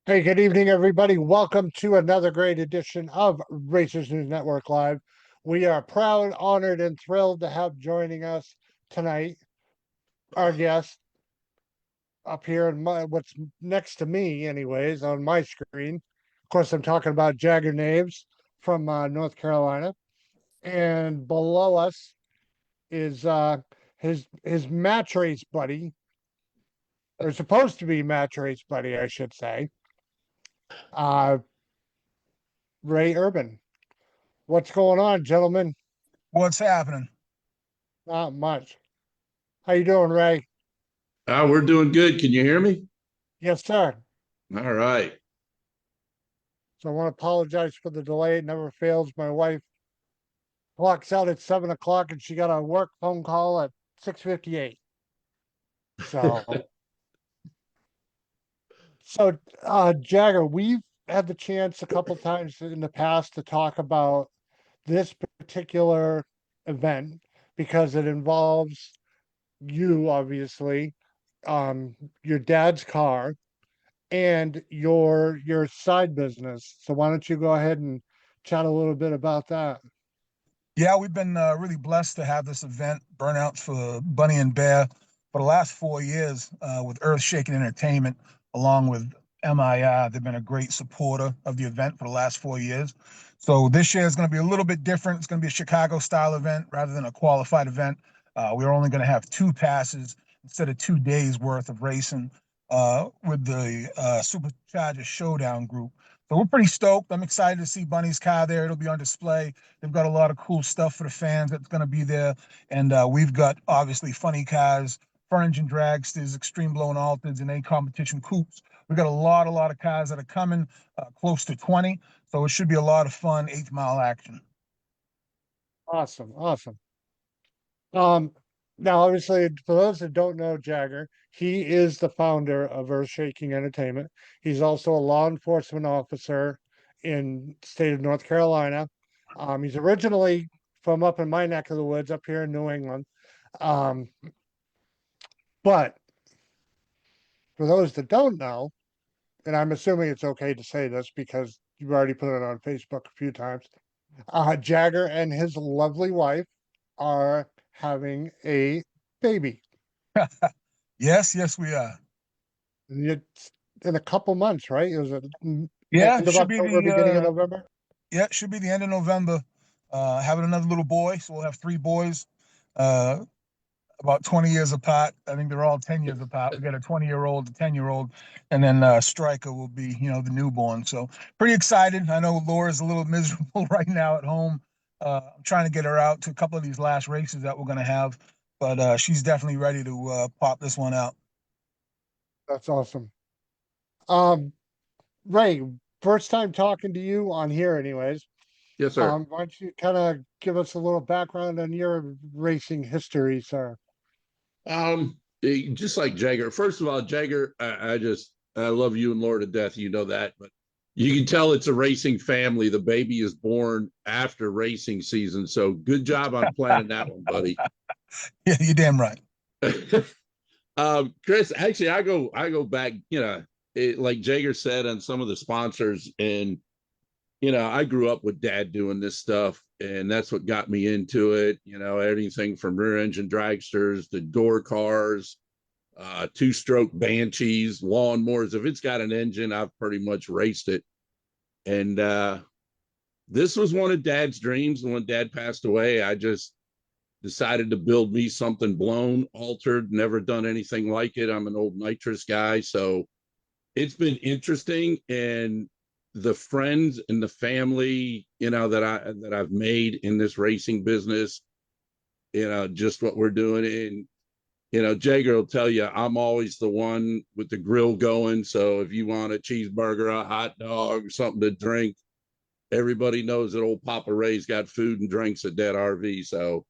Hey, good evening, everybody. Welcome to another great edition of Racers News Network Live. We are proud, honored, and thrilled to have joining us tonight our guest up here in what's next to me, anyways, on my screen. Of course, I'm talking about Jagger Naves from North Carolina, and below us is his match race buddy, or supposed to be match race buddy, I should say, uh, Ray Urban. What's going on, gentlemen? What's happening? Not much. How you doing, Ray? We're doing good. Can you hear me? Yes, sir. All right. So I want to apologize for the delay. It never fails. My wife clocks out at 7 o'clock, and she got a work phone call at 6:58. So, Jagger, we've had the chance a couple times in the past to talk about this particular event because it involves you, obviously, your dad's car, and your side business. So why don't you go ahead and chat a little bit about that? Yeah, we've been really blessed to have this event, Burnouts for Bunny and Bear, for the last 4 years with Earth Shaking Entertainment, along with MIR. They've been a great supporter of the event for the last 4 years. So this year is going to be a little bit different. It's going to be a Chicago style event rather than a qualified event. We're only going to have two passes instead of 2 days worth of racing with the Supercharger Showdown group. So we're pretty stoked. I'm excited to see Bunny's car there. It'll be on display. They've got a lot of cool stuff for the fans that's going to be there. And we've got obviously funny cars, front engine dragsters, extreme blown alters, and A competition coupes. We've got a lot of cars that are coming, close to 20. So it should be a lot of fun, 8 mile action. Awesome, awesome. Um, Now obviously for those that don't know Jagger, he is the founder of Earth Shaking Entertainment. He's also a law enforcement officer in the state of North Carolina. He's originally from up in my neck of the woods up here in New England. Um, but for those that don't know, and I'm assuming it's okay to say this because you've already put it on Facebook a few times. Jagger and his lovely wife are having a baby. Yes, yes, we are. It's in a couple months, right? It was at Yeah, end of should be October, beginning of November. should be the end of November. Having another little boy, so we'll have three boys. Uh, about 20 years apart. I think they're all 10 years apart. We got a 20-year-old, a 10-year-old, and then Striker will be, the newborn. So pretty excited. I know Laura's a little miserable right now at home. I'm trying to get her out to a couple of these last races that we're going to have, but she's definitely ready to pop this one out. That's awesome. Um, Ray, first time talking to you on here, anyways. Yes, sir. Why don't you kind of give us a little background on your racing history, sir? Just like Jagger. First of all, Jagger, I love you and Laura to death. You know that, but you can tell it's a racing family. The baby is born after racing season, so good job on planning that one, buddy. Yeah, you're damn right. Chris, actually, I go back. Like Jagger said, on some of the sponsors, and I grew up with dad doing this stuff, and that's what got me into it. Anything from rear engine dragsters to door cars, two-stroke Banshees, lawnmowers. If it's got an engine, I've pretty much raced it. And this was one of dad's dreams. And when dad passed away, I just decided to build me something blown, altered, never done anything like it. I'm an old nitrous guy. So it's been interesting. And the friends and the family, that I've made in this racing business, just what we're doing. And, Jagger will tell you, I'm always the one with the grill going. So if you want a cheeseburger, a hot dog, something to drink, everybody knows that old Papa Ray's got food and drinks at that RV. So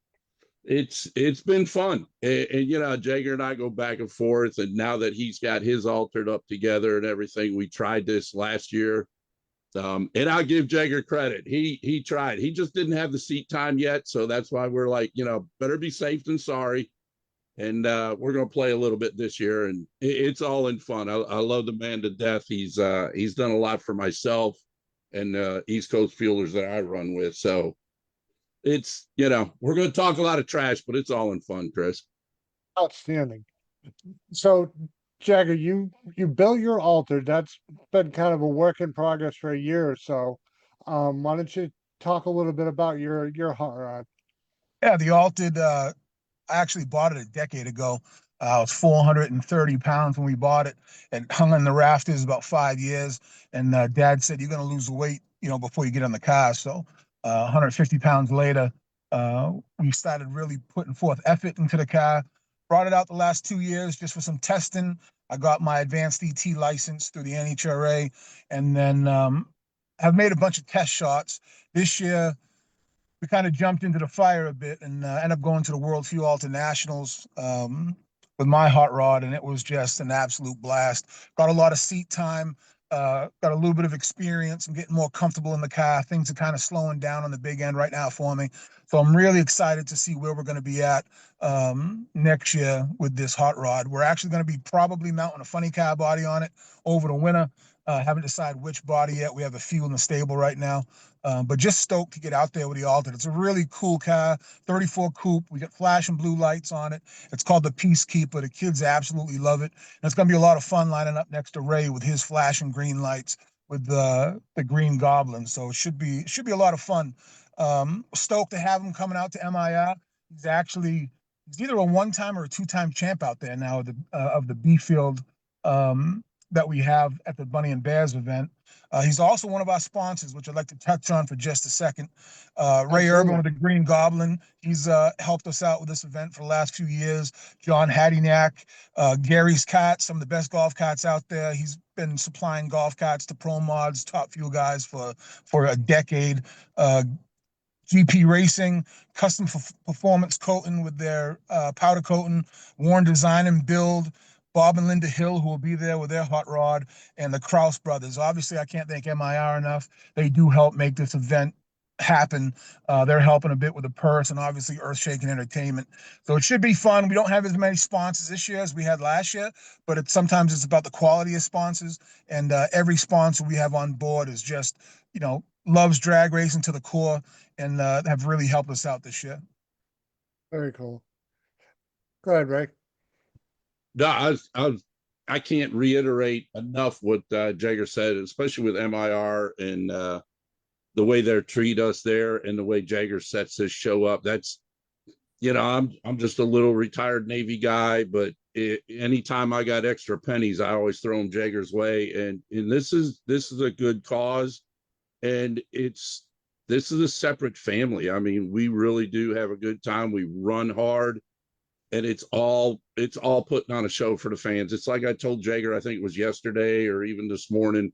it's been fun. And Jagger and I go back and forth. And now that he's got his altered up together and everything, we tried this last year. And I'll give Jagger credit. He tried. He just didn't have the seat time yet. So that's why we're like, better be safe than sorry. and we're going to play a little bit this year, and it's all in fun. I love the man to death. He's done a lot for myself and East Coast fielders that I run with. So it's, we're going to talk a lot of trash, but it's all in fun, Chris. Outstanding. So, Jagger, you built your altar. That's been kind of a work in progress for a year or so. Why don't you talk a little bit about your hot rod? Yeah, the Alted, I actually bought it a decade ago. It was 430 pounds when we bought it. It hung on the rafters about 5 years. And Dad said, "You're going to lose the weight, before you get in the car." So 150 pounds later, we started really putting forth effort into the car. Brought it out the last 2 years just for some testing. I got my advanced ET license through the NHRA, and then have made a bunch of test shots. This year, we kind of jumped into the fire a bit and ended up going to the World Fuel Alta Nationals with my hot rod, and it was just an absolute blast. Got a lot of seat time, got a little bit of experience. I'm getting more comfortable in the car. Things are kind of slowing down on the big end right now for me. So I'm really excited to see where we're going to be at next year with this hot rod. We're actually going to be probably mounting a funny car body on it over the winter. Haven't decided which body yet. We have a few in the stable right now. But just stoked to get out there with the Alta. It's a really cool car, 34 coupe. We got flashing blue lights on it. It's called the Peacekeeper. The kids absolutely love it. And it's going to be a lot of fun lining up next to Ray with his flashing green lights with the Green Goblin. So it should be a lot of fun. Stoked to have him coming out to MIR. He's either a one-time or a two-time champ out there now of the B field that we have at the Bunny and Bears event. He's also one of our sponsors, which I'd like to touch on for just a second. Ray Urban with the Green Goblin. He's helped us out with this event for the last few years. John Haddinack, Gary's Carts, some of the best golf carts out there. He's been supplying golf carts to Pro Mods, Top Fuel guys for a decade. GP Racing, Custom Performance Coating with their powder coating, Warren Design and Build, Bob and Linda Hill, who will be there with their hot rod, and the Kraus brothers. Obviously, I can't thank MIR enough. They do help make this event happen. They're helping a bit with the purse and obviously earth-shaking entertainment. So it should be fun. We don't have as many sponsors this year as we had last year, but sometimes it's about the quality of sponsors. And every sponsor we have on board is just, loves drag racing to the core and have really helped us out this year. Very cool. Go ahead, Ray. No, I can't reiterate enough what Jagger said, especially with MIR and the way they treat us there and the way Jagger sets this show up. That's, I'm just a little retired Navy guy, but anytime I got extra pennies, I always throw them Jagger's way. And this is a good cause, and this is a separate family. I mean, we really do have a good time. We run hard. And it's all putting on a show for the fans. It's like I told Jagger, I think it was yesterday or even this morning,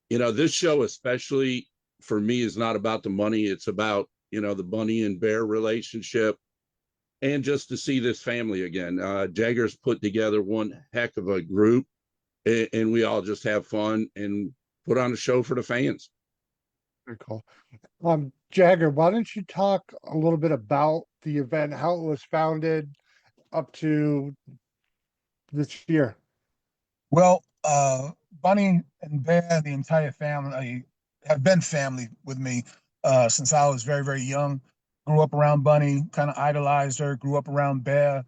this show, especially for me, is not about the money. It's about, the Bunny and Bear relationship and just to see this family again. Jagger's put together one heck of a group, and we all just have fun and put on a show for the fans. Very cool. Jagger, why don't you talk a little bit about the event, how it was founded up to this year? Well, Bunny and Bear, the entire family, have been family with me since I was very, very young. Grew up around Bunny, kind of idolized her. Grew up around Bear.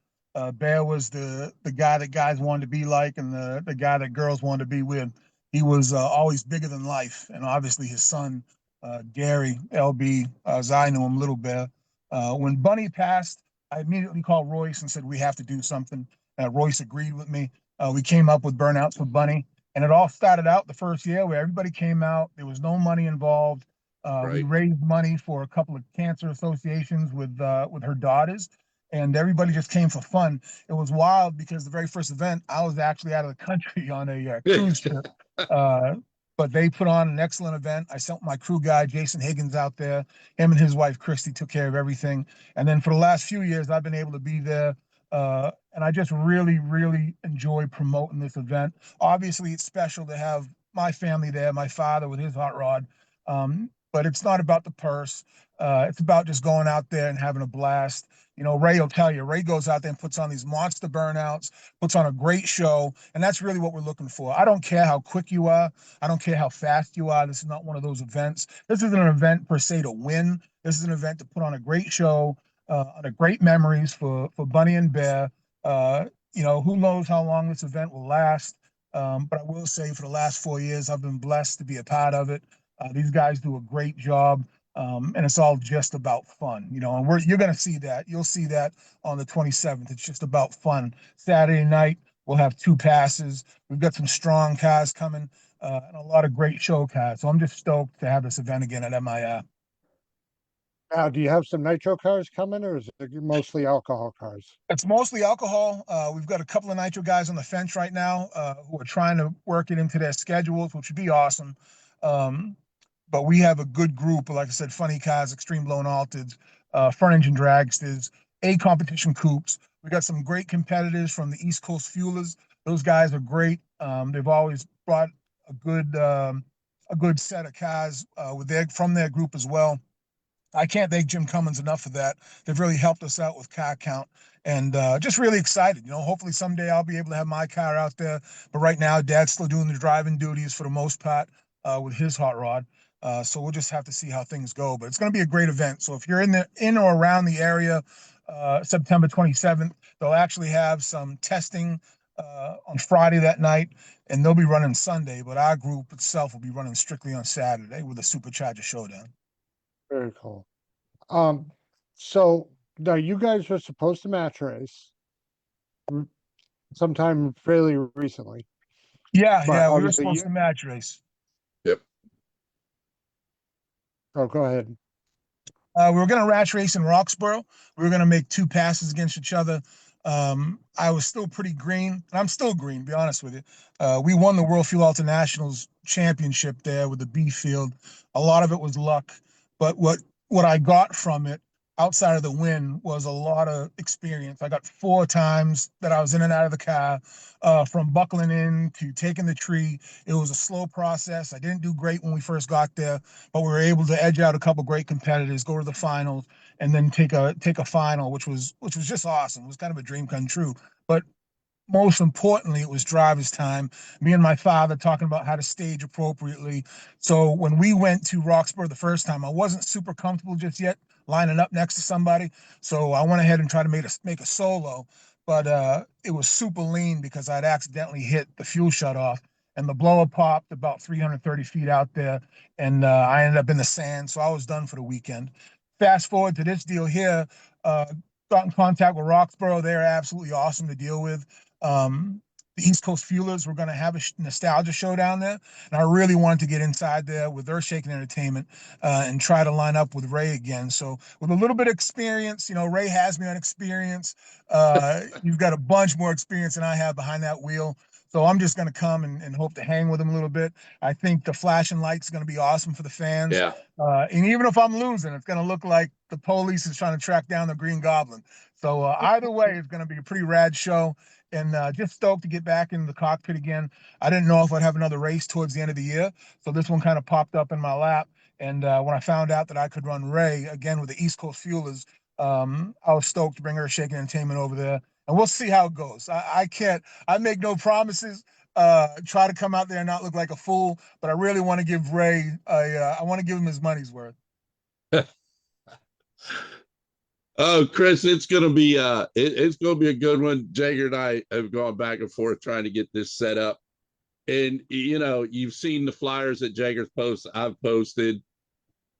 Bear was the guy that guys wanted to be like, and the guy that girls wanted to be with. He was always bigger than life, and obviously his son, Gary LB, as I knew him, Little Bear. When Bunny passed, I immediately called Royce and said, "We have to do something." Royce agreed with me. We came up with Burnouts for Bunny, and it all started out the first year where everybody came out. There was no money involved. Right. We raised money for a couple of cancer associations with her daughters, and everybody just came for fun. It was wild because the very first event, I was actually out of the country on a cruise trip. But they put on an excellent event. I sent my crew guy, Jason Higgins, out there. Him and his wife, Christy, took care of everything. And then for the last few years, I've been able to be there. And I just really, really enjoy promoting this event. Obviously, it's special to have my family there, my father with his hot rod. but it's not about the purse. It's about just going out there and having a blast. You know, Ray will tell you, Ray goes out there and puts on these monster burnouts, puts on a great show, and that's really what we're looking for. I don't care how quick you are. I don't care how fast you are. This is not one of those events. This isn't an event per se to win. This is an event to put on a great show, on a great memories for Bunny and Bear. You know, who knows how long this event will last. But I will say for the last 4 years, I've been blessed to be a part of it. These guys do a great job. And it's all just about fun, you know, and you're going to see that. You'll see that on the 27th. It's just about fun. Saturday night, we'll have 2 passes. We've got some strong cars coming, and a lot of great show cars. So I'm just stoked to have this event again at MIR. Now, do you have some nitro cars coming, or is it mostly alcohol cars? It's mostly alcohol. We've got a couple of nitro guys on the fence right now, who are trying to work it into their schedules, which would be awesome. But we have a good group, like I said, funny cars, extreme blown altereds, front engine dragsters, A competition coupes. We got some great competitors from the East Coast Fuelers. Those guys are great. They've always brought a good set of cars from their group as well. I can't thank Jim Cummins enough for that. They've really helped us out with car count, and just really excited. You know, hopefully someday I'll be able to have my car out there. But right now, Dad's still doing the driving duties for the most part with his hot rod. So we'll just have to see how things go. But it's going to be a great event. So if you're in or around the area, September 27th, they'll actually have some testing on Friday that night, and they'll be running Sunday. But our group itself will be running strictly on Saturday with a Supercharger showdown. Very cool. So now you guys were supposed to match race sometime fairly recently. Yeah, But we were obviously supposed to match race. Yep. Oh, go ahead. We were going to match race in Roxborough. We were going to make 2 passes against each other. I was still pretty green, and I'm still green, to be honest with you. We won the World Fuel Alter Nationals championship there with the B field. A lot of it was luck, but what I got from it outside of the win was a lot of experience. I got 4 times that I was in and out of the car, from buckling in to taking the tree. It was a slow process. I didn't do great when we first got there, but we were able to edge out a couple great competitors, go to the finals, and then take a final, which was just awesome. It was kind of a dream come true. But most importantly, it was driver's time. Me and my father talking about how to stage appropriately. So when we went to Roxborough the first time, I wasn't super comfortable just yet lining up next to somebody. So I went ahead and tried to make a solo, but it was super lean because I'd accidentally hit the fuel shut off, and the blower popped about 330 feet out there, and I ended up in the sand. So I was done for the weekend. Fast forward to this deal here. Got in contact with Roxborough. They're absolutely awesome to deal with. The East Coast Fuelers were going to have a nostalgia show down there, and I really wanted to get inside there with Earth Shaking Entertainment and try to line up with Ray again. So with a little bit of experience, you know, Ray has me on experience. You've got a bunch more experience than I have behind that wheel. So I'm just going to come and hope to hang with him a little bit. I think the flashing lights is going to be awesome for the fans. Yeah. And even if I'm losing, it's going to look like the police is trying to track down the Green Goblin. So either way, it's going to be a pretty rad show. And just stoked to get back into the cockpit again. I didn't know if I'd have another race towards the end of the year. So this one kind of popped up in my lap. And when I found out that I could run Ray again with the East Coast Fuelers, I was stoked to bring her Shaking Entertainment over there. And we'll see how it goes. I make no promises. Try to come out there and not look like a fool, but I really want to give Ray I want to give him his money's worth. Oh, Chris, it's gonna be it's gonna be a good one. Jagger and I have gone back and forth trying to get this set up. And you know, you've seen the flyers that Jagger's post, I've posted.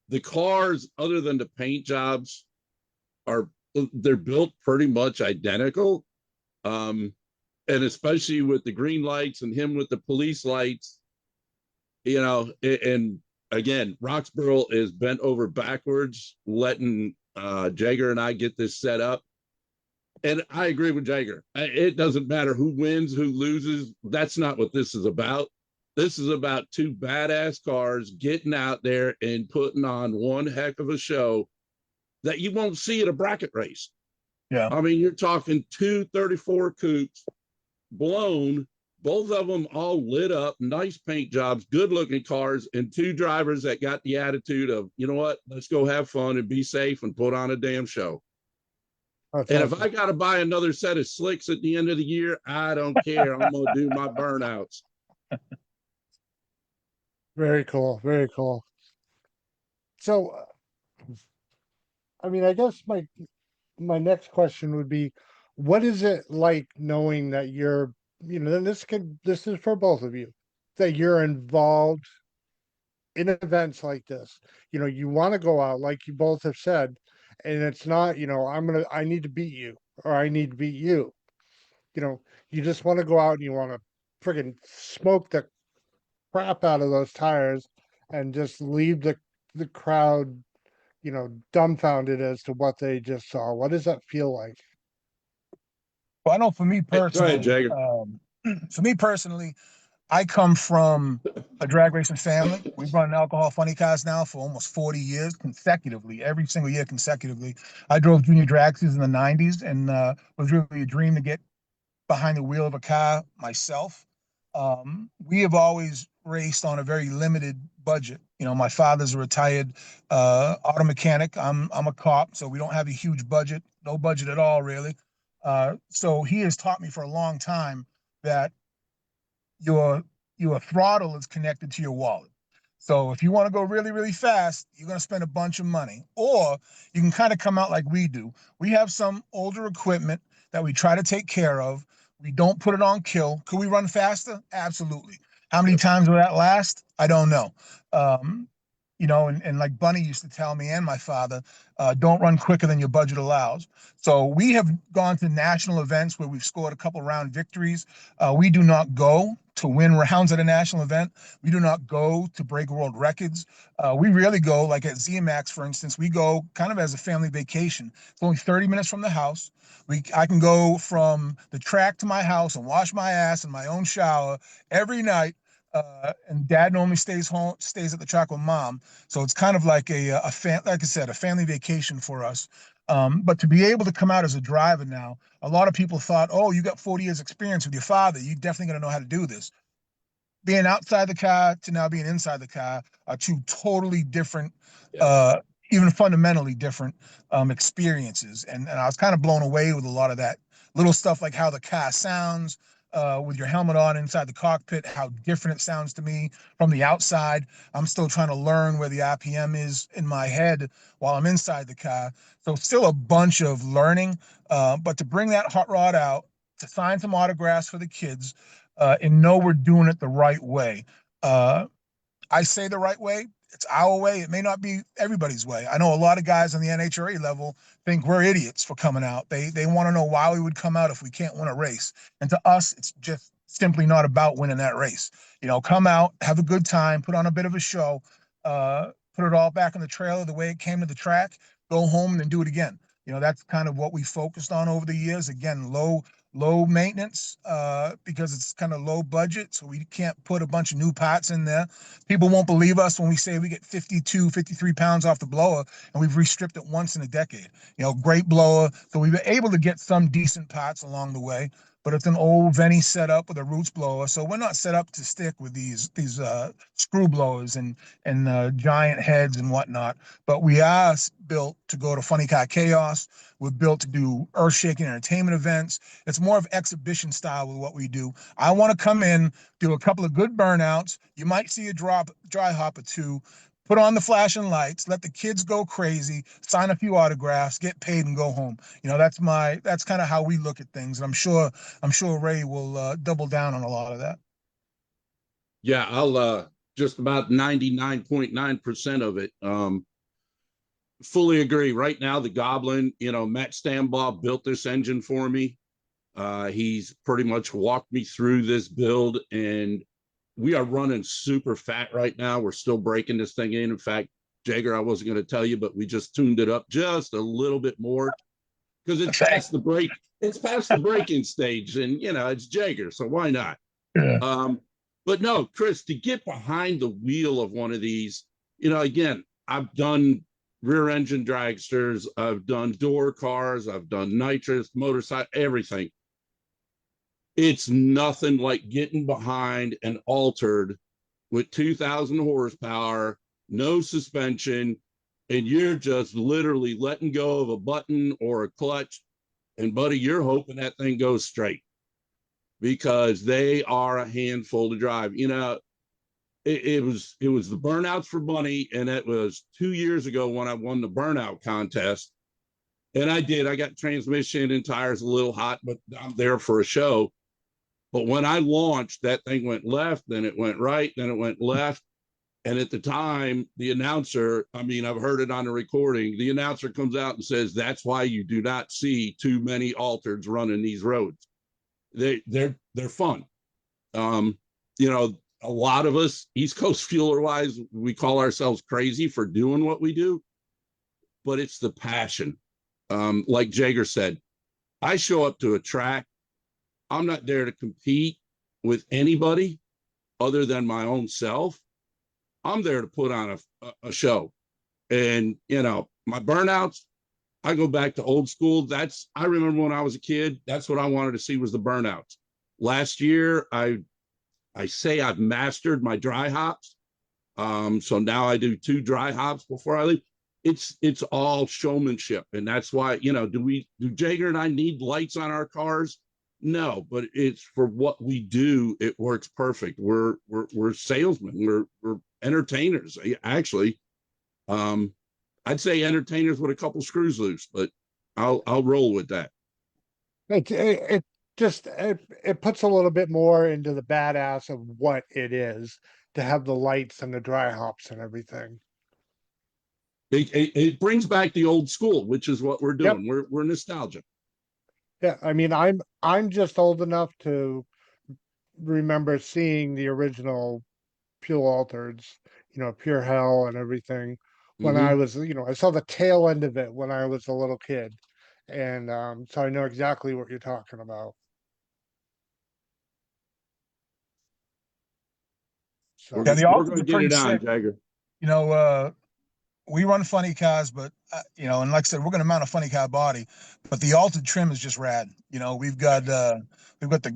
The cars, other than the paint jobs, they're built pretty much identical. And especially with the green lights and him with the police lights, you know, and again, Roxborough is bent over backwards, letting Jagger and I get this set up. And I agree with Jagger. It doesn't matter who wins, who loses. That's not what this is about. This is about 2 badass cars getting out there and putting on one heck of a show that you won't see at a bracket race. Yeah. I mean, you're talking 2 34 coupes blown both of them all lit up, nice paint jobs, good looking cars, and two drivers that got the attitude of, you know what, let's go have fun and be safe and put on a damn show. That's And awesome. if I got to buy another set of slicks at the end of the year, I don't care. I'm going to do my burnouts. Very cool. Very cool. So, I mean, I guess my next question would be, what is it like knowing that you're, and this is for both of you, that you're involved in events like this? You want to go out, like you both have said, and it's not, I need to beat you or I need to beat you. You know, you just want to go out and you want to friggin' smoke the crap out of those tires and just leave the crowd, dumbfounded as to what they just saw. What does that feel like? Well, I know for me Hey, go ahead, personally, Jagger. I come from a drag racing family. We've run alcohol funny cars now for almost 40 years consecutively, every single year consecutively. I drove junior drag in the 90s, and was really a dream to get behind the wheel of a car myself. We have always raced on a very limited budget. My father's a retired auto mechanic. I'm a cop, so we don't have a huge budget, no budget at all, really. So he has taught me for a long time that your your throttle is connected to your wallet. So if you want to go really, really fast, you're going to spend a bunch of money. Or you can kind of come out like we do. We have some older equipment that we try to take care of. We don't put it on kill. Could we run faster? Absolutely. How many times will that last? I don't know. Um, and like Bunny used to tell me and my father, don't run quicker than your budget allows. So we have gone to national events where we've scored a couple round victories. We do not go to win rounds at a national event. We do not go to break world records. We really go, like at ZMAX, for instance, we go kind of as a family vacation. It's only 30 minutes from the house. I can go from the track to my house and wash my ass in my own shower every night. And dad normally stays at the track with mom. So it's kind of like like I said, a family vacation for us. But to be able to come out as a driver now, a lot of people thought, oh, you got 40 years experience with your father. You definitely going to know how to do this. Being outside the car to now being inside the car are two totally different, Yeah. even fundamentally different experiences. And I was kind of blown away with a lot of that little stuff, like how the car sounds with your helmet on inside the cockpit, how different it sounds to me from the outside. I'm still trying to learn where the RPM is in my head while I'm inside the car. So still a bunch of learning, but to bring that hot rod out, to sign some autographs for the kids, and know we're doing it the right way. Uh, I say the right way. It's our way. It may not be everybody's way. I know a lot of guys on the NHRA level think we're idiots for coming out. They want to know why we would come out if we can't win a race. And to us, it's just simply not about winning that race. Come out, have a good time, put on a bit of a show, put it all back in the trailer the way it came to the track, go home and then do it again. That's kind of what we focused on over the years. Again, low maintenance, because it's kind of low budget, so we can't put a bunch of new parts in there. People won't believe us when we say we get 52, 53 pounds off the blower, and we've restripped it once in a decade. Great blower. So we've been able to get some decent parts along the way, but it's an old Venny setup with a roots blower. So we're not set up to stick with these screw blowers and giant heads and whatnot. But we are built to go to Funny Car Chaos. We're built to do earth-shaking entertainment events. It's more of exhibition style with what we do. I want to come in, do a couple of good burnouts. You might see a dry hop or two, put on the flashing lights, let the kids go crazy, sign a few autographs, get paid, and go home. That's kind of how we look at things. And I'm sure Ray will double down on a lot of that. Yeah, I'll just about 99.9% of it. Fully agree. Right now, the Goblin, Matt Stambaugh built this engine for me. He's pretty much walked me through this build, and we are running super fat right now. We're still breaking this thing in. In fact, Jagger, I wasn't going to tell you, but we just tuned it up just a little bit more because it's past the break. It's past the breaking stage, and it's Jagger, so why not? Yeah. But no, Chris, to get behind the wheel of one of these, again, I've done rear engine dragsters, I've done door cars, I've done nitrous, motorcycle, everything. It's nothing like getting behind an altered with 2,000 horsepower, no suspension, and you're just literally letting go of a button or a clutch. And buddy, you're hoping that thing goes straight because they are a handful to drive. You know, it was the burnouts for Bunny, and it was 2 years ago when I won the burnout contest. And I got transmission and tires a little hot, but I'm there for a show. But when I launched, that thing went left, then it went right, then it went left. And at the time, the announcer, I mean, I've heard it on the recording, the announcer comes out and says, that's why you do not see too many altereds running these roads. They're fun. You know, a lot of us, East Coast fueler wise, we call ourselves crazy for doing what we do, but it's the passion. Like Jagger said, I show up to a track. I'm not there to compete with anybody other than my own self. I'm there to put on a show. And, you know, my burnouts, I go back to old school. I remember when I was a kid, that's what I wanted to see was the burnouts. Last year, I say I've mastered my dry hops. So now I do 2 dry hops before I leave. It's all showmanship. And that's why, you know, do Jagger and I need lights on our cars? No, but it's for what we do. It works perfect. We're salesmen. We're entertainers. Actually, I'd say entertainers with a couple screws loose, but I'll roll with that. It puts a little bit more into the badass of what it is to have the lights and the dry hops and everything. It brings back the old school, which is what we're Yep. doing. We're nostalgic. Yeah, I mean, I'm just old enough to remember seeing the original fuel altereds, you know, Pure Hell and everything when I Mm-hmm. was, you know, I saw the tail end of it when I was a little kid. And so I know exactly what you're talking about. Yeah, So, the We're alters going are to get pretty it on, sick. Jagger. You know, we run funny cars, but you know, and like I said, we're going to mount a funny car body, but the altered trim is just rad. You know, we've got the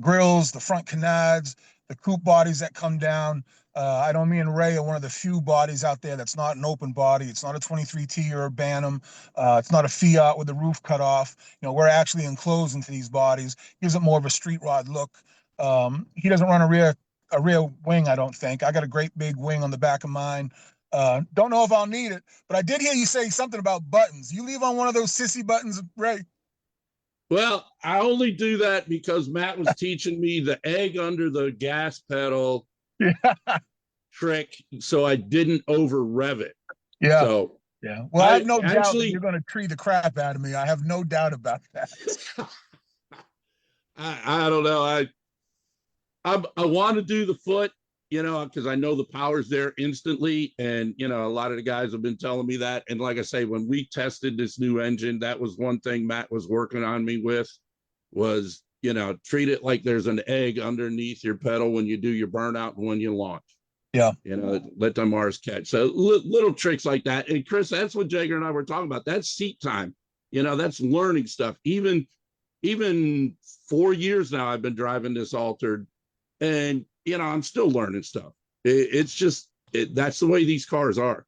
grills, the front canards, the coupe bodies that come down. I know me and Ray are one of the few bodies out there that's not an open body. It's not a 23T or a Bantam. It's not a Fiat with the roof cut off. You know, we're actually enclosed into these bodies. Gives it more of a street rod look. He doesn't run a rear wing, I don't think. I got a great big wing on the back of mine. Don't know if I'll need it, but I did hear you say something about buttons. You leave on one of those sissy buttons, Ray? Well, I only do that because Matt was teaching me the egg under the gas pedal Yeah. trick, so I didn't over rev it. Yeah. So Yeah. Well, I I have no doubt that you're actually, going to tree the crap out of me. I have no doubt about that. I don't know. I want to do the foot, you know, because I know the power's there instantly, and you know, a lot of the guys have been telling me that. And like I say, when we tested this new engine, that was one thing Matt was working on me with, was, you know, treat it like there's an egg underneath your pedal when you do your burnout and when you launch. Yeah. You know, let them Mars catch. So little tricks like that. And Chris, that's what Jagger and I were talking about. That's seat time. You know, that's learning stuff. Even 4 years now, I've been driving this altered, and you know, I'm still learning stuff. It's just that's the way these cars are.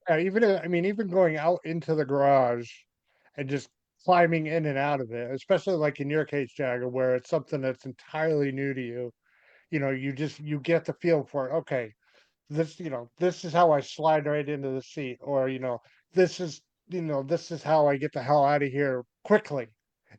yeah, I mean, even going out into the garage and just climbing in and out of it, especially like in your case, Jagger, where it's something that's entirely new to you, you know, you get the feel for it. Okay, this is how I slide right into the seat, or this is this is how I get the hell out of here quickly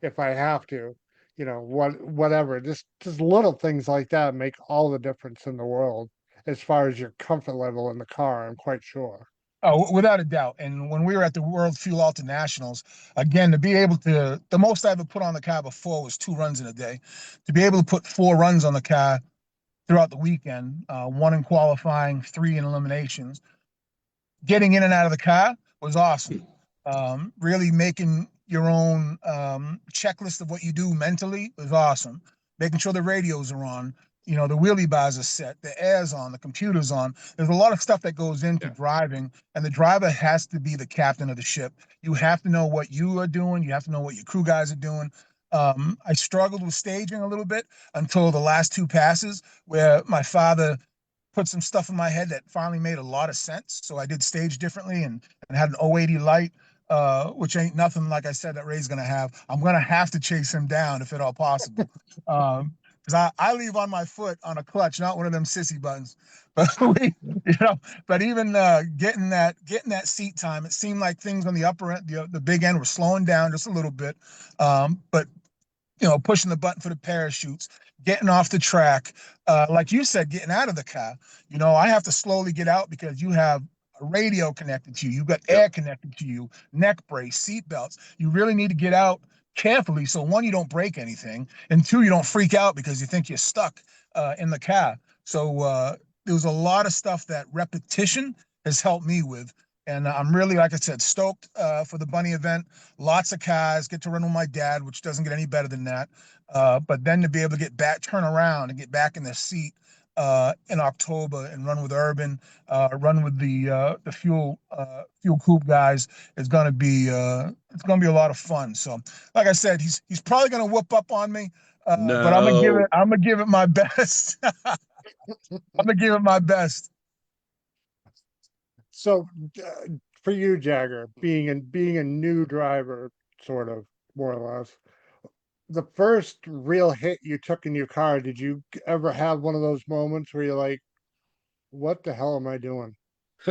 if I have to. Whatever. Just little things like that make all the difference in the world as far as your comfort level in the car, I'm quite sure. Oh, without a doubt. And when we were at the World Fuel Alta Nationals, again, to be able to, the most I ever put on the car before was 2 runs in a day. To be able to put 4 runs on the car throughout the weekend, 1 in qualifying, 3 in eliminations, getting in and out of the car was awesome. Really making your own checklist of what you do mentally was awesome. Making sure the radios are on, you know, the wheelie bars are set, the air's on, the computer's on. There's a lot of stuff that goes into driving, and the driver has to be the captain of the ship. You have to know what you are doing. You have to know what your crew guys are doing. I struggled with staging a little bit until the last two passes, where my father put some stuff in my head that finally made a lot of sense. So I did stage differently and had an 080 light, which ain't nothing, like I said, that Ray's gonna have. I'm gonna have to chase him down if at all possible. Because I leave on my foot on a clutch, not one of them sissy buttons. But but even getting that seat time, it seemed like things on the upper end, the big end, were slowing down just a little bit. But pushing the button for the parachutes, getting off the track. Like you said, getting out of the car. I have to slowly get out because you have a radio connected to you. You've got air connected to you, neck brace, seat belts. You really need to get out carefully. So one, you don't break anything, and two, you don't freak out because you think you're stuck in the car. So there was a lot of stuff that repetition has helped me with. And I'm really, like I said, stoked for the bunny event. Lots of cars, get to run with my dad, which doesn't get any better than that. But then to be able to get back, turn around and get back in the seat in October and run with Urban, run with the fuel coupe guys is gonna be it's gonna be a lot of fun. So, like I said, he's probably gonna whoop up on me, but No, I'm gonna give it my best. I'm gonna give it my best. So for you, Jagger, being a new driver, sort of, more or less, the first real hit you took in your car, did you ever have one of those moments where you're like, what the hell am I doing?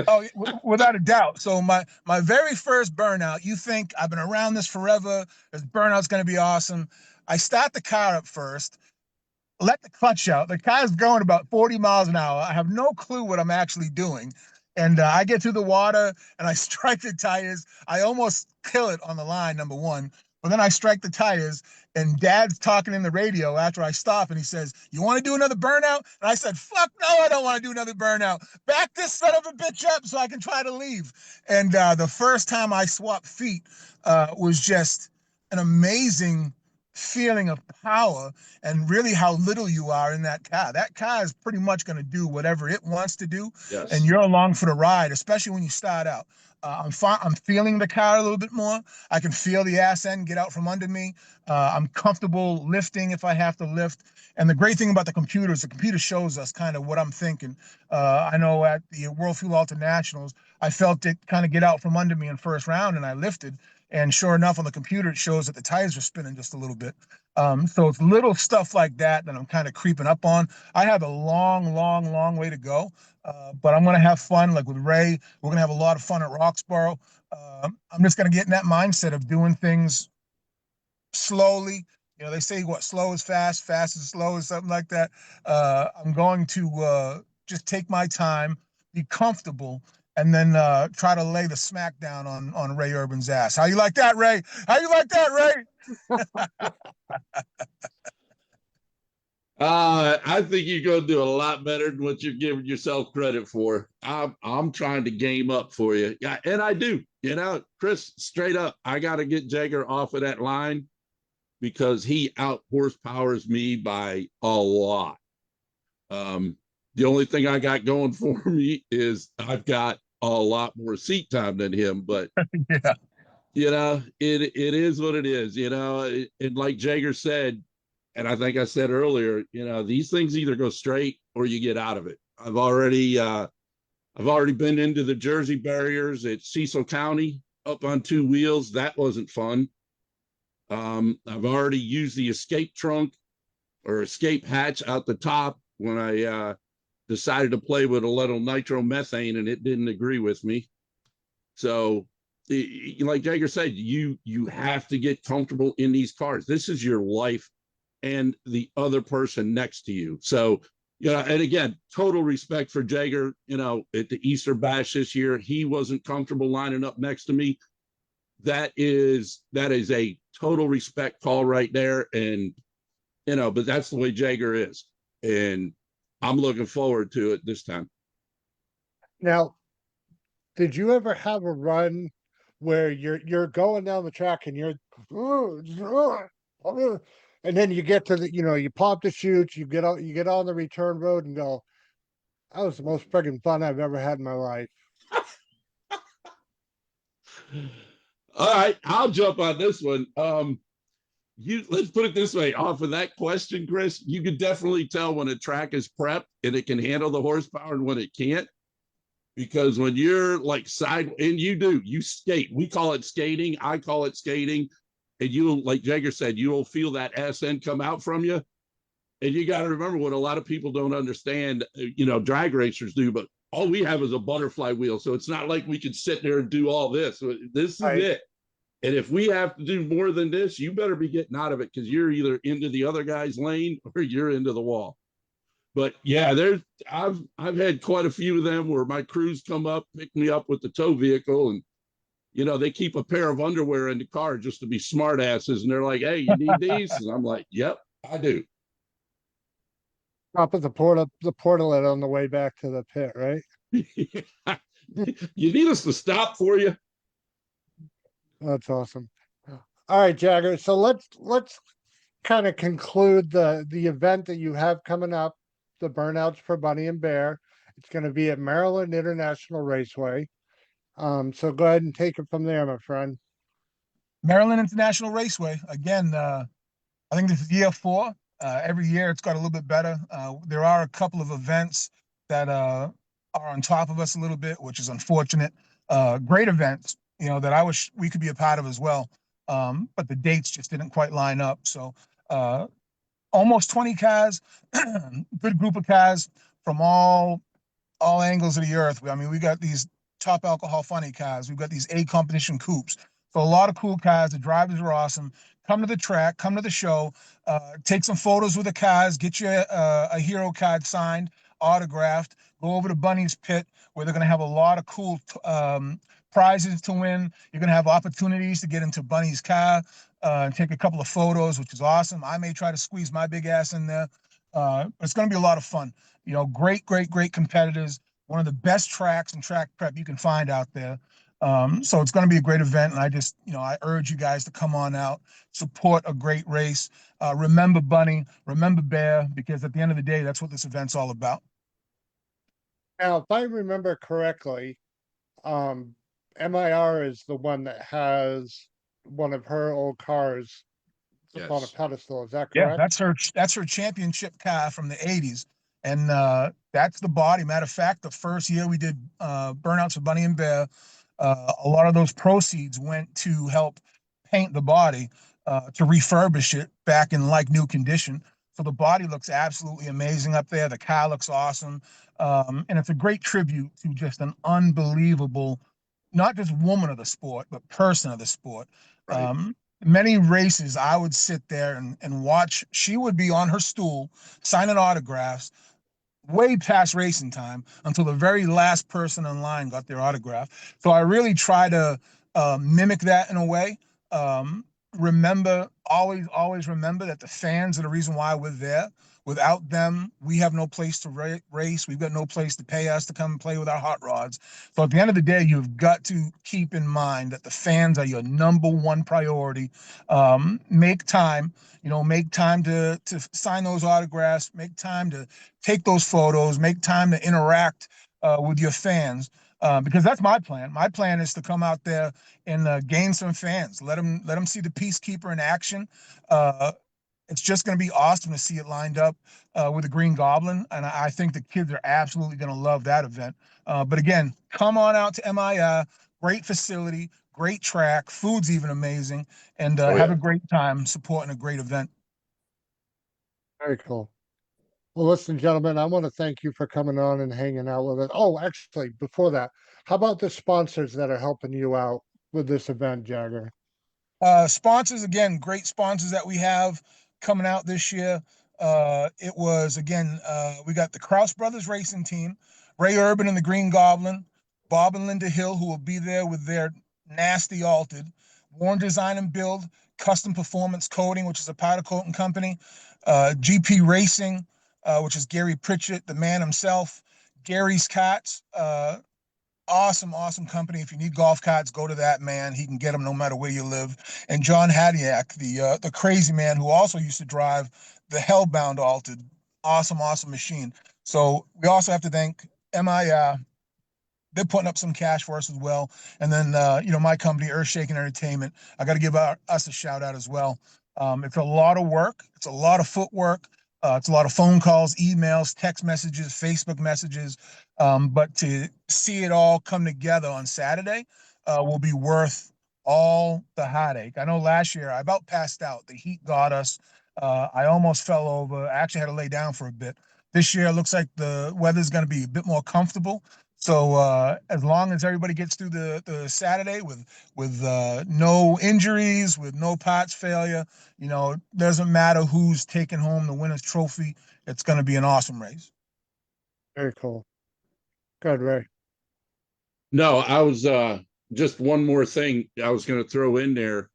Oh, without a doubt. So my very first burnout, you think I've been around this forever. This burnout's going to be awesome. I start the car up first, let the clutch out. The car's going about 40 miles an hour. I have no clue what I'm actually doing. And I get through the water and I strike the tires. I almost kill it on the line, number one. But then I strike the tires, and Dad's talking in the radio after I stop, and he says, "You want to do another burnout?" And I said, "Fuck no, I don't want to do another burnout. Back this son of a bitch up so I can try to leave." And the first time I swapped feet was just an amazing feeling of power and really how little you are in that car. That car is pretty much going to do whatever it wants to do, and yes. you're along for the ride, especially when you start out. I'm feeling the car a little bit more. I can feel the ass end get out from under me. I'm comfortable lifting if I have to lift. And the great thing about the computer shows us kind of what I'm thinking. I know at the World Fuel Alter Nationals, I felt it kind of get out from under me in first round, and I lifted. And sure enough, on the computer, it shows that the tires are spinning just a little bit. So it's little stuff like that I'm kind of creeping up on. I have a long, long, long way to go, but I'm going to have fun. Like with Ray, we're going to have a lot of fun at Roxborough. I'm just going to get in that mindset of doing things slowly. They say what slow is fast, fast is slow, or something like that. I'm going to just take my time, be comfortable, and then try to lay the smack down on Ray Urban's ass. How you like that, Ray? How you like that, Ray? I think you're going to do a lot better than what you're giving yourself credit for. I'm trying to game up for you. Yeah, and I do. Chris, straight up, I got to get Jagger off of that line because he out horsepowers me by a lot. The only thing I got going for me is I've got a lot more seat time than him, but Yeah. it is what it is, and like Jagger said, and I think I said earlier, these things either go straight or you get out of it. I've already been into the Jersey barriers at Cecil County up on two wheels. That wasn't fun. I've already used the escape trunk or escape hatch out the top when I decided to play with a little nitromethane and it didn't agree with me. So, like Jagger said, you have to get comfortable in these cars. This is your life and the other person next to you. So, and again, total respect for Jagger. At the Easter Bash this year, he wasn't comfortable lining up next to me. That is a total respect call right there. And, but that's the way Jagger is. And I'm looking forward to it this time. Now, did you ever have a run where you're going down the track and you're and then you get to you pop the chutes, you get on the return road and go, that was the most friggin' fun I've ever had in my life. All right, I'll jump on this one. let's put it this way, off of that question, Chris, you could definitely tell when a track is prepped and it can handle the horsepower and when it can't. Because when you're like and you skate, we call it skating, I call it skating, and you, like Jagger said, you'll feel that SN come out from you. And you got to remember what a lot of people don't understand, drag racers do, but all we have is a butterfly wheel. So it's not like we can sit there and do all this. This is Right. it. And if we have to do more than this, you better be getting out of it, because you're either into the other guy's lane or you're into the wall. But yeah, I've had quite a few of them where my crews come up, pick me up with the tow vehicle, and they keep a pair of underwear in the car just to be smart asses, and they're like, "Hey, you need these?" And I'm like, "Yep, I do." Stop at the portalet on the way back to the pit, right? You need us to stop for you? That's awesome. All right, Jagger. So let's kind of conclude the event that you have coming up, the Burnouts for Bunny and Bear. It's going to be at Maryland International Raceway. So go ahead and take it from there, my friend. Maryland International Raceway. Again, I think this is year 4. Every year it's got a little bit better. There are a couple of events that are on top of us a little bit, which is unfortunate. Great events, that I wish we could be a part of as well. But the dates just didn't quite line up. So almost 20 cars, good group of cars from all angles of the earth. I mean, we got these top alcohol funny cars. We've got these A competition coupes. So a lot of cool cars. The drivers are awesome. Come to the track, come to the show, take some photos with the cars, get you a hero card signed, autographed, go over to Bunny's pit where they're going to have a lot of cool prizes to win. You're going to have opportunities to get into Bunny's car and take a couple of photos, which is awesome. I may try to squeeze my big ass in there. It's going to be a lot of fun. Great competitors. One of the best tracks and track prep you can find out there. So it's going to be a great event. And I just, I urge you guys to come on out, support a great race. Remember Bunny, remember Bear, because at the end of the day, that's what this event's all about. Now, if I remember correctly, MIR is the one that has one of her old cars up on a Yes. pedestal. Is that Yeah, correct? that's her championship car from the 80s. And that's the body. Matter of fact, the first year we did Burnouts of Bunny and Bear, a lot of those proceeds went to help paint the body, to refurbish it back in like new condition. So the body looks absolutely amazing up there. The car looks awesome. And it's a great tribute to just an unbelievable, not just woman of the sport, but person of the sport. Right. Many races I would sit there and watch. She would be on her stool signing autographs way past racing time until the very last person in line got their autograph. So I really try to mimic that in a way. Remember, always remember that the fans are the reason why we're there. Without them, we have no place to race. We've got no place to pay us to come and play with our hot rods. So at the end of the day, you've got to keep in mind that the fans are your number one priority. Make time, make time to sign those autographs, make time to take those photos, make time to interact with your fans. Because that's my plan. My plan is to come out there and gain some fans. Let them see the Peacekeeper in action. It's just going to be awesome to see it lined up with the Green Goblin, and I think the kids are absolutely going to love that event. But again, come on out to MII. Great facility, great track, food's even amazing, and have a great time supporting a great event. Very cool. Well, listen, gentlemen, I want to thank you for coming on and hanging out with us. Oh, actually, before that, how about the sponsors that are helping you out with this event, Jagger? Sponsors, again, great sponsors that we have coming out this year. It was, again, we got the Kraus Brothers Racing Team, Ray Urban and the Green Goblin, Bob and Linda Hill, who will be there with their nasty altered, Warren Design and Build, Custom Performance Coating, which is a powder coating company, GP Racing, which is Gary Pritchett, the man himself, Gary's Cats, awesome company. If you need golf carts, go to that man. He can get them no matter where you live. And John Hadiak, the crazy man who also used to drive the Hellbound Altered, awesome machine. So we also have to thank MII. They're putting up some cash for us as well. And then, my company, Earthshaking Entertainment, I got to give us a shout out as well. It's a lot of work. It's a lot of footwork. It's a lot of phone calls, emails, text messages, Facebook messages. But to see it all come together on Saturday will be worth all the heartache. I know last year I about passed out. The heat got us. I almost fell over. I actually had to lay down for a bit. This year it looks like the weather's going to be a bit more comfortable. So as long as everybody gets through the Saturday with no injuries, with no parts failure, you know, doesn't matter who's taking home the winner's trophy. It's going to be an awesome race. Very cool. Good, Ray. No, I was just one more thing I was going to throw in there.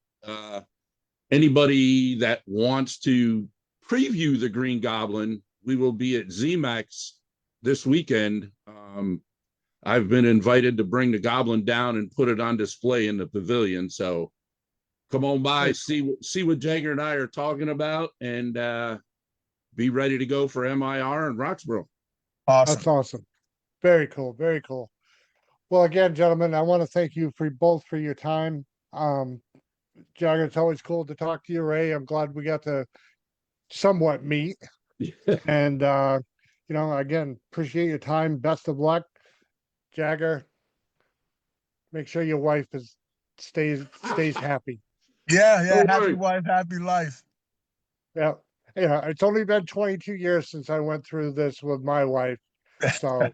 Anybody that wants to preview the Green Goblin, we will be at ZMAX this weekend. I've been invited to bring the Goblin down and put it on display in the pavilion. So come on by, see what Jagger and I are talking about, and be ready to go for MIR in Roxborough. Awesome. That's awesome. Very cool. Very cool. Well, again, gentlemen, I want to thank you for both for your time. Jagger, it's always cool to talk to you, Ray. I'm glad we got to somewhat meet. And you know, again, appreciate your time. Best of luck. Jagger, make sure your wife stays happy. Yeah, Don't happy worry. wife, happy life. Yeah. Yeah. It's only been 22 years since I went through this with my wife. So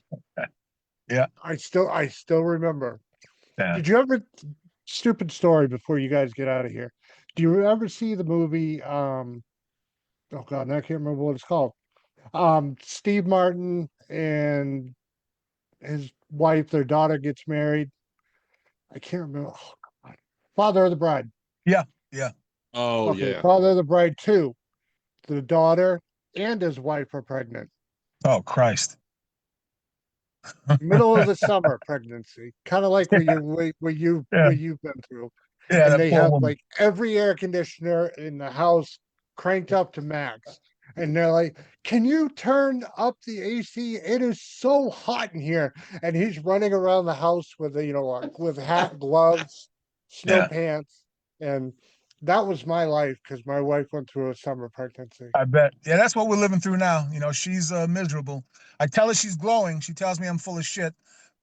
Yeah. I still remember. Yeah. Did you ever stupid story before you guys get out of here? Do you ever see the movie oh god, I can't remember what it's called. Steve Martin and his wife, their daughter gets married. I can't remember. Oh, God. Father of the Bride. Yeah. Yeah. Oh, Okay, yeah. Father of the Bride 2. The daughter and his wife are pregnant. Oh, Christ. Middle of the summer pregnancy, kind of like Yeah. where you've been through. Yeah. And That they poor have woman. like every air conditioner in the house cranked up to max. And they're like, "Can you turn up the AC? It is so hot in here." And he's running around the house with like, with hat, gloves, snow Yeah. pants, and that was my life because my wife went through a summer pregnancy. I bet. Yeah, that's what we're living through now. You know, she's miserable. I tell her she's glowing. She tells me I'm full of shit.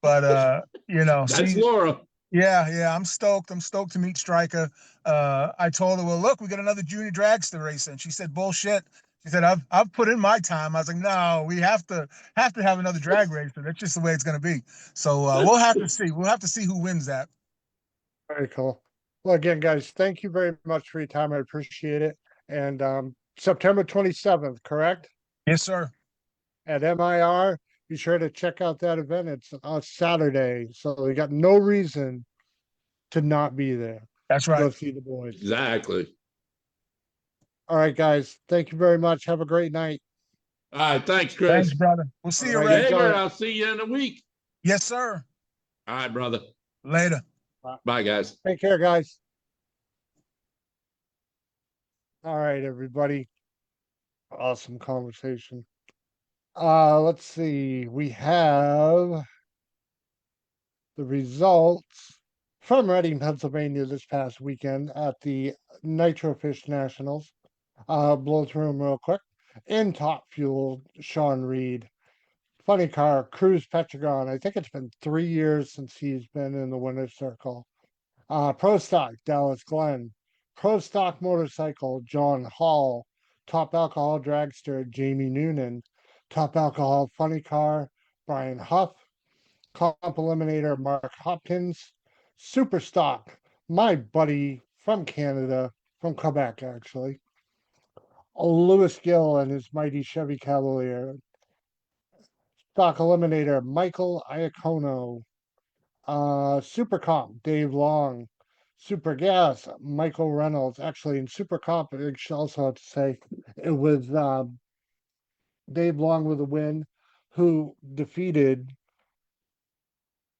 But you know, That's she's Laura. yeah, I'm stoked. I'm stoked to meet Stryker. I told her, well, look, we got another junior dragster race, and she said, bullshit. She said, I've put in my time. I was like, no, we have to have another drag racer. That's just the way it's gonna be. So we'll have to see. We'll have to see who wins that. Very cool. Well, again, guys, thank you very much for your time. I appreciate it. And September 27th, correct? Yes, sir. At MIR. Be sure to check out that event. It's on Saturday, so we got no reason to not be there. That's Go right. see the boys. Exactly. All right, guys. Thank you very much. Have a great night. All right. Thanks, Thanks, Chris. brother. We'll see you, All right, Ray. enjoy Jagger, it. I'll see you in a week. Yes, sir. All right, brother. Later. Bye, guys. Take care, guys. All right, everybody. Awesome conversation. Let's see. We have the results from Reading, Pennsylvania this past weekend at the Nitro Fish Nationals. Blow through them real quick. In Top Fuel, Sean Reed. Funny Car, Cruz Petragon. I think it's been 3 years since he's been in the winner's circle. Pro Stock, Dallas Glenn. Pro Stock Motorcycle, John Hall. Top Alcohol Dragster, Jamie Noonan. Top Alcohol Funny Car, Brian Huff. Comp Eliminator, Mark Hopkins. Super Stock, my buddy from Canada, from Quebec, actually. Lewis Gill and his mighty Chevy Cavalier. Stock Eliminator, Michael Iacono. Super Comp, Dave Long. Super Gas, Michael Reynolds. Actually, in Super Comp, I also have to say it was Dave Long with a win, who defeated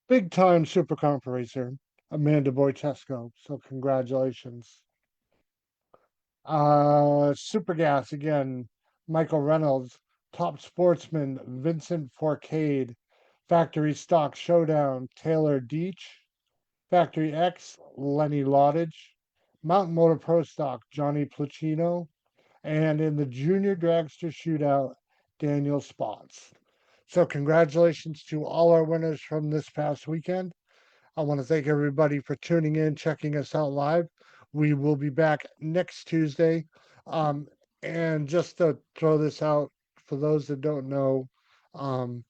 big time Super Comp racer Amanda Boychesco. So congratulations. Super Gas again, Michael Reynolds. Top Sportsman, Vincent Forcade. Factory Stock Showdown, Taylor Deach. Factory X, Lenny Lodge. Mountain Motor Pro Stock, Johnny Placino, and in the Junior Dragster Shootout, Daniel Spots. So congratulations to all our winners from this past weekend. I want to thank everybody for tuning in, checking us out live. We will be back next Tuesday. Um, and just to throw this out for those that don't know, um,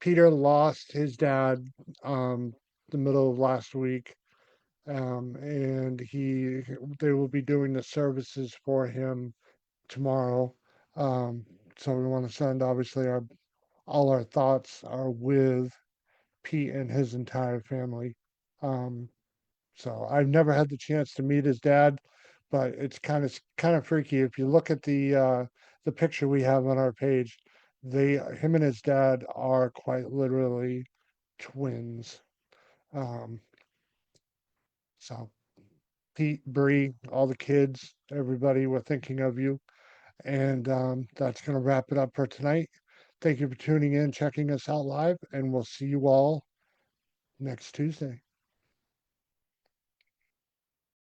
Peter lost his dad the middle of last week. And they will be doing the services for him tomorrow. Um, so we want to send obviously all our thoughts are with Pete and his entire family. Um, so I've never had the chance to meet his dad, but it's kind of freaky. If you look at the picture we have on our page, him and his dad are quite literally twins. Um, so Pete, Bree, all the kids, everybody, we're thinking of you. And that's going to wrap it up for tonight. Thank you for tuning in, checking us out live, and we'll see you all next Tuesday.